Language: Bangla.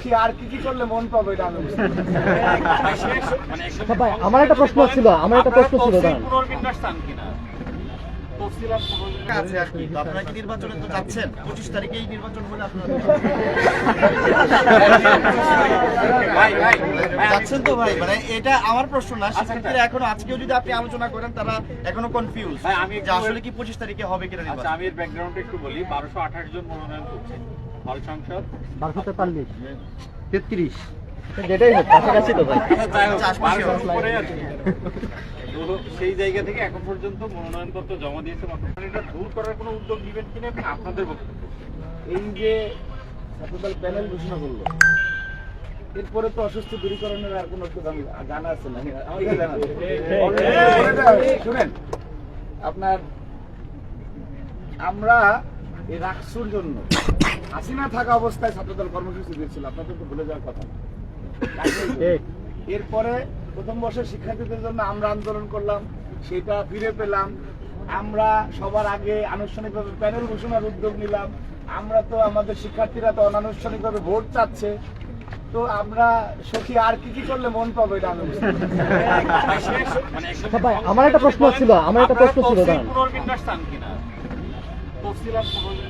সখী আর কি করলে মন পাবে এটা আমি বুঝতে পারি। ভাই আমার একটা প্রশ্ন ছিল দাঁড়ান। পুনর্বিন্যাস চান কিনা? আছে আর কি। তো আপনারা কি নির্বাচনে তো যাচ্ছেন? 25 তারিখেই নির্বাচন হলে আপনারা যাচ্ছেন তো ভাই? মানে এটা আমার প্রশ্ন না, শিক্ষার্থীরা এখনো আজকেও যদি আপনি আলোচনা করেন তারা এখনো কনফিউজ ভাই, আমি যে আসলে কি 25 তারিখে হবে কিনা আচ্ছা, নির্বাচন। আমি এর ব্যাকগ্রাউন্ডটা একটু বলি। 1228 জন মনোনয়ন করছে হল সংসদ। 1243 33 যেটাই হোক কাছাকাছি তো ভাই। আশপাশে 1200 উপরে আর কি। তো সেই জায়গা থেকে এখন পর্যন্ত মনোনয়নপত্র জমা দিয়েছে মাত্র। এটা দূর করার কোনো উদ্যোগ নেবেন কিনা এবং আপনাদের বক্তব্য। এই যে ছাত্রদল প্যানেল ঘোষণা করলো, এরপরে তো অসুস্থ দূরীকরণের আর কোনো জানা আছে না? আমাকে জানা আছে। শুনেন, আপনার আমরা এই রাকসুর জন্য হাসিনা থাকা অবস্থায় ছাত্রদল কর্মসূচি দিয়েছিল, আপনাদের তো ভুলে যাওয়ার কথা না। এরপরে প্রথম বর্ষের শিক্ষার্থীদের জন্য আমরা আন্দোলন করলাম, সেটা ফিরে পেলাম। আমরা সবার আগে আনুষ্ঠানিকভাবে প্যানেল ঘোষণার উদ্যোগ নিলাম। আমরা তো আমাদের শিক্ষার্থীরা তো অনানুষ্ঠানিকভাবে ভোট চাচ্ছে, তো আমরা সখী আর কি করলে মন পাবো এটা আমি বুঝতে পারি। ভাই আমার একটা প্রশ্ন ছিল দাঁড়ান। পুনর্বিন্যাস চান কিনা? তফসিলাত পুনর্বিন্যাস